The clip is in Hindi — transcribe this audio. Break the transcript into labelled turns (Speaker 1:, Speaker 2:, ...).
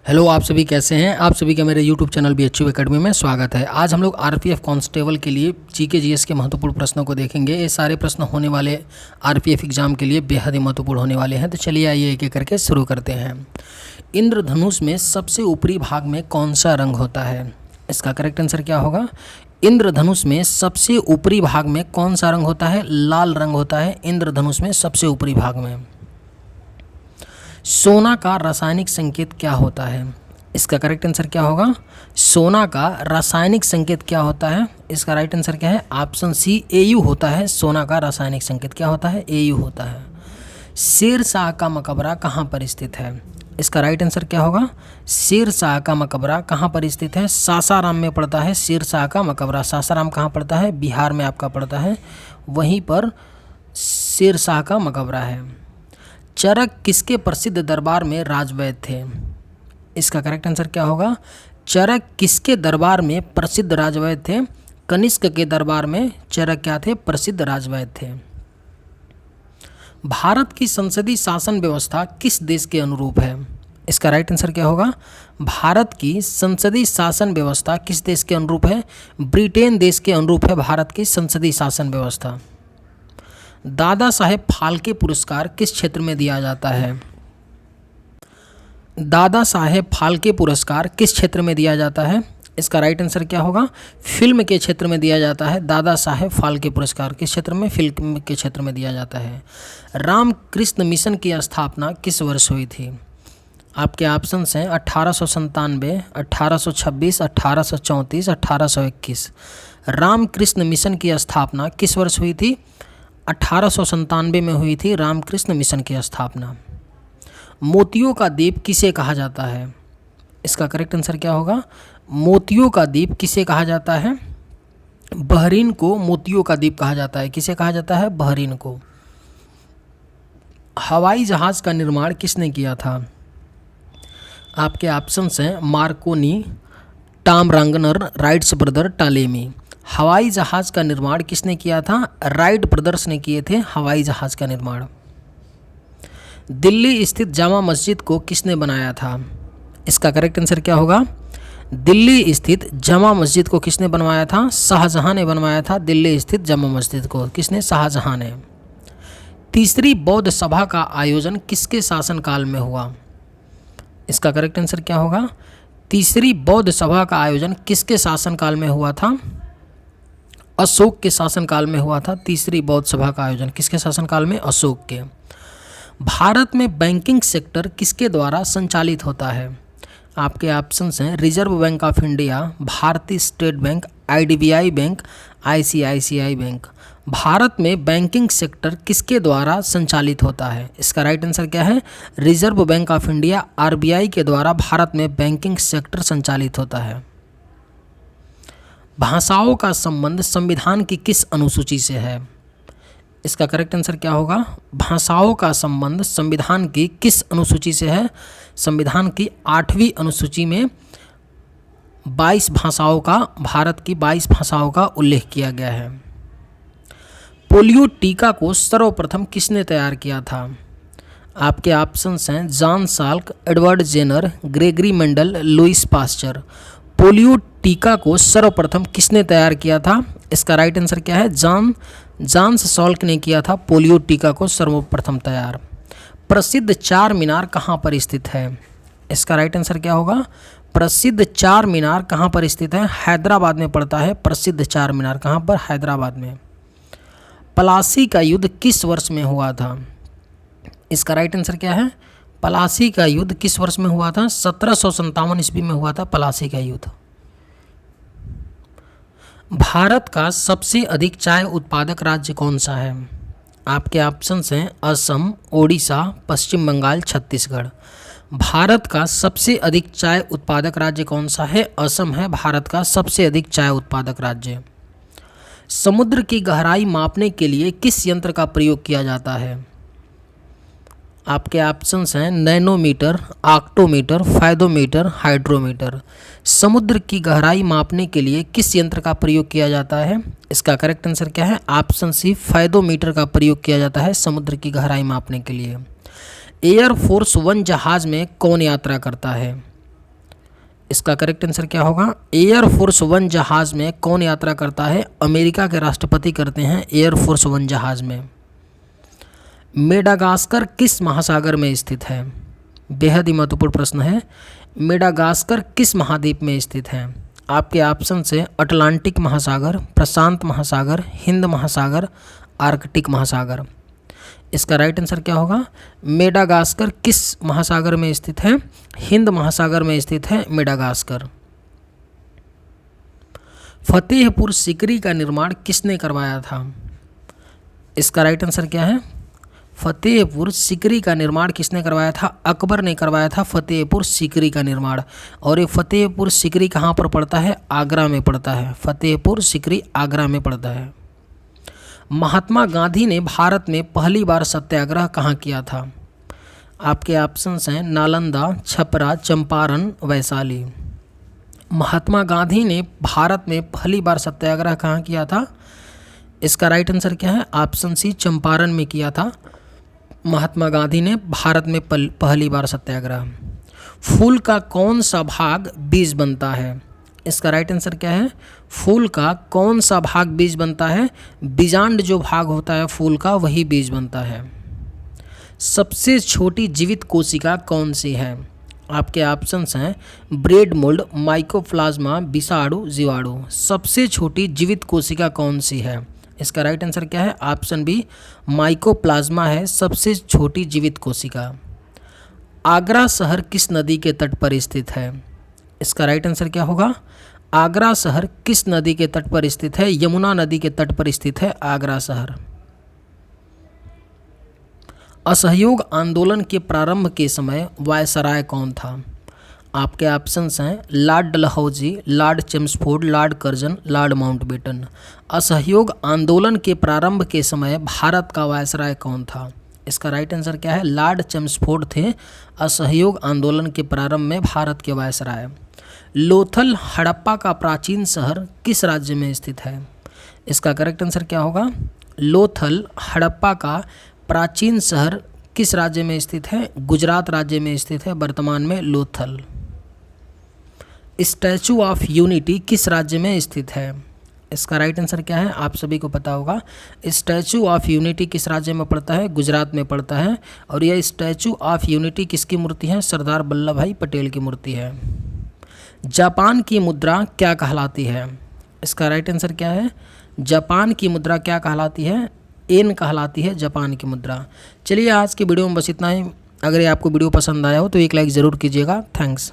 Speaker 1: हेलो, आप सभी कैसे हैं। आप सभी का मेरे यूट्यूब चैनल BHU एकेडमी में स्वागत है। आज हम लोग आरपीएफ कांस्टेबल के लिए जीके जीएस के महत्वपूर्ण प्रश्नों को देखेंगे। ये सारे प्रश्न होने वाले आरपीएफ एग्जाम के लिए बेहद ही महत्वपूर्ण होने वाले हैं। तो चलिए आइए एक एक करके शुरू करते हैं। इंद्रधनुष में सबसे ऊपरी भाग में कौन सा रंग होता है? इसका करेक्ट आंसर क्या होगा? इंद्रधनुष में सबसे ऊपरी भाग में कौन सा रंग होता है? लाल रंग होता है इंद्रधनुष में सबसे ऊपरी भाग में। सोना का रासायनिक संकेत क्या होता है? इसका करेक्ट आंसर क्या होगा? सोना का रासायनिक संकेत क्या होता है? इसका राइट आंसर क्या है? ऑप्शन सी AU होता है। सोना का रासायनिक संकेत क्या होता है? AU होता है। शेर शाह का मकबरा कहाँ पर स्थित है? इसका राइट आंसर क्या होगा? शेर शाह का मकबरा कहाँ पर स्थित है? सासाराम में पड़ता है शेर शाह का मकबरा। सासाराम कहाँ पड़ता है? बिहार में आपका पड़ता है, वहीं पर शेर शाह का मकबरा है। चरक किसके प्रसिद्ध दरबार में राजवैद्य थे? इसका करेक्ट आंसर क्या होगा? चरक किसके दरबार में प्रसिद्ध राजवैद्य थे? कनिष्क के दरबार में चरक क्या थे? प्रसिद्ध राजवैद्य थे। भारत की संसदीय शासन व्यवस्था किस देश के अनुरूप है? इसका राइट आंसर क्या होगा? भारत की संसदीय शासन व्यवस्था किस देश के अनुरूप है? ब्रिटेन देश के अनुरूप है भारत की संसदीय शासन व्यवस्था। दादा साहेब फाल्के पुरस्कार किस क्षेत्र में दिया जाता है? दादा साहेब फाल्के पुरस्कार किस क्षेत्र में दिया जाता है? इसका राइट आंसर क्या होगा? फिल्म के क्षेत्र में दिया जाता है। दादा साहेब फाल्के पुरस्कार किस क्षेत्र में? फिल्म के क्षेत्र में दिया जाता है। रामकृष्ण मिशन की स्थापना किस वर्ष हुई थी? आपके ऑप्शंस हैं 1897, 1826, 1834, 1821। रामकृष्ण मिशन की स्थापना किस वर्ष हुई थी? 1897 में हुई थी रामकृष्ण मिशन की स्थापना। मोतियों का द्वीप किसे कहा जाता है? इसका करेक्ट आंसर क्या होगा? मोतियों का द्वीप किसे कहा जाता है? बहरीन को मोतियों का द्वीप कहा जाता है। किसे कहा जाता है? बहरीन को। हवाई जहाज़ का निर्माण किसने किया था? आपके ऑप्शंस हैं Markovnikov, Tom रंगनर, rights brother, Ptolemy. हवाई जहाज़ का निर्माण किसने किया था? राइट ब्रदर्स ने किए थे हवाई जहाज़ का निर्माण। दिल्ली स्थित जामा मस्जिद को किसने बनाया था? इसका करेक्ट आंसर क्या होगा? दिल्ली स्थित जामा मस्जिद को किसने बनवाया था? शाहजहां ने बनवाया था दिल्ली स्थित जामा मस्जिद को। किसने? शाहजहां ने। तीसरी बौद्ध सभा का आयोजन किसके शासनकाल में हुआ? इसका करेक्ट आंसर क्या होगा? तीसरी बौद्ध सभा का आयोजन किसके शासनकाल में हुआ था? अशोक के शासनकाल में हुआ था। तीसरी बौद्ध सभा का आयोजन किसके शासनकाल में? अशोक के। भारत में बैंकिंग सेक्टर किसके द्वारा संचालित होता है? आपके ऑप्शंस हैं रिजर्व बैंक ऑफ इंडिया, भारतीय state bank, IDBI bank, ICICI bank. Bharat में बैंकिंग सेक्टर किसके द्वारा संचालित होता है? इसका राइट आंसर क्या है? Reserve bank of India RBI के द्वारा भारत में बैंकिंग सेक्टर संचालित होता है। भाषाओं का संबंध संविधान की किस अनुसूची से है? इसका करेक्ट आंसर क्या होगा? भाषाओं का संबंध संविधान की किस अनुसूची से है? संविधान की 8वीं अनुसूची में 22 भाषाओं का, भारत की 22 भाषाओं का उल्लेख किया गया है। पोलियो टीका को सर्वप्रथम किसने तैयार किया था? आपके ऑप्शंस हैं John Salk, Edward Jenner, Gregory Mendel, Louis Pasteur. Polio टीका को सर्वप्रथम किसने तैयार किया था? इसका राइट आंसर क्या है? जॉन साल्क ने किया था पोलियो टीका को सर्वप्रथम तैयार। प्रसिद्ध चार मीनार कहाँ पर स्थित है? इसका राइट आंसर क्या होगा? प्रसिद्ध चार मीनार कहाँ पर स्थित है? हैदराबाद में पड़ता है प्रसिद्ध चार मीनार। कहाँ पर? हैदराबाद में। प्लासी का युद्ध किस वर्ष में हुआ था? इसका राइट आंसर क्या है? प्लासी का युद्ध किस वर्ष में हुआ था? 1757 ईस्वी में हुआ था प्लासी का युद्ध। भारत का सबसे अधिक चाय उत्पादक राज्य कौन सा है? आपके ऑप्शंस हैं असम, ओडिशा, पश्चिम बंगाल, छत्तीसगढ़। भारत का सबसे अधिक चाय उत्पादक राज्य कौन सा है? असम है भारत का सबसे अधिक चाय उत्पादक राज्य। समुद्र की गहराई मापने के लिए किस यंत्र का प्रयोग किया जाता है? आपके ऑप्शंस हैं नैनोमीटर, ऑक्टोमीटर, फायदोमीटर, हाइड्रोमीटर। समुद्र की गहराई मापने के लिए किस यंत्र का प्रयोग किया जाता है? इसका करेक्ट आंसर क्या है? ऑप्शन सी फायदोमीटर का प्रयोग किया जाता है समुद्र की गहराई मापने के लिए। एयरफोर्स 1 जहाज़ में कौन यात्रा करता है? इसका करेक्ट आंसर क्या होगा? एयरफोर्स वन जहाज में कौन यात्रा करता है? अमेरिका के राष्ट्रपति करते हैं एयरफोर्स वन जहाज में। मेडागास्कर किस महासागर में स्थित है? बेहद ही महत्वपूर्ण प्रश्न है। मेडागास्कर किस महाद्वीप में स्थित है? आपके ऑप्शन से अटलांटिक महासागर, प्रशांत महासागर, हिंद महासागर, आर्कटिक महासागर। इसका राइट आंसर क्या होगा? मेडागास्कर किस महासागर में स्थित है? हिंद महासागर में स्थित है मेडागास्कर। फतेहपुर सीकरी का निर्माण किसने करवाया था? इसका राइट आंसर क्या है? फतेहपुर सीकरी का निर्माण किसने करवाया था? अकबर ने करवाया था फतेहपुर सीकरी का निर्माण। और ये फतेहपुर सीकरी कहाँ पर पड़ता है? आगरा में पड़ता है। फतेहपुर सीकरी आगरा में पड़ता है। महात्मा गांधी ने भारत में पहली बार सत्याग्रह कहाँ किया था? आपके ऑप्शंस हैं नालंदा, छपरा, चंपारण, वैशाली। महात्मा गांधी ने भारत में पहली बार सत्याग्रह कहाँ किया था? इसका राइट आंसर क्या है? ऑप्शन सी, चंपारण में किया था महात्मा गांधी ने भारत में पहली बार सत्याग्रह। फूल का कौन सा भाग बीज बनता है? इसका राइट आंसर क्या है? फूल का कौन सा भाग बीज बनता है? बीजांड जो भाग होता है फूल का वही बीज बनता है। सबसे छोटी जीवित कोशिका कौन सी है? आपके ऑप्शंस हैं ब्रेड मोल्ड, माइकोप्लाज्मा, विषाणु, जीवाणु। सबसे छोटी जीवित कोशिका कौन सी है? इसका राइट आंसर क्या है? ऑप्शन बी, माइकोप्लाज्मा है सबसे छोटी जीवित कोशिका। आगरा शहर किस नदी के तट पर स्थित है? इसका राइट आंसर क्या होगा? आगरा शहर किस नदी के तट पर स्थित है? यमुना नदी के तट पर स्थित है आगरा शहर। असहयोग आंदोलन के प्रारंभ के समय वायसराय कौन था? आपके ऑप्शंस हैं Lord Dalhousie, Lord Chelmsford, Lord Curzon, Lord Mountbatten. असहयोग आंदोलन के प्रारंभ के समय भारत का वायसराय कौन था? इसका राइट आंसर क्या है? लॉर्ड चेम्सफोर्ड थे असहयोग आंदोलन के प्रारंभ में भारत के वायसराय। लोथल हड़प्पा का प्राचीन शहर किस राज्य में स्थित है? इसका करेक्ट आंसर क्या होगा? लोथल हड़प्पा का प्राचीन शहर किस राज्य में स्थित है? गुजरात राज्य में स्थित है वर्तमान में लोथल। स्टैचू ऑफ यूनिटी किस राज्य में स्थित है? इसका राइट आंसर क्या है? आप सभी को पता होगा स्टैचू ऑफ यूनिटी किस राज्य में पड़ता है? गुजरात में पड़ता है। और यह स्टैचू ऑफ यूनिटी किसकी मूर्ति है? सरदार वल्लभ भाई पटेल की मूर्ति है। जापान की मुद्रा क्या कहलाती है? इसका राइट आंसर क्या है? जापान की मुद्रा क्या कहलाती है? येन कहलाती है जापान की मुद्रा। चलिए आज की वीडियो में बस इतना ही। अगर ये आपको वीडियो पसंद आया हो तो एक लाइक ज़रूर कीजिएगा। थैंक्स।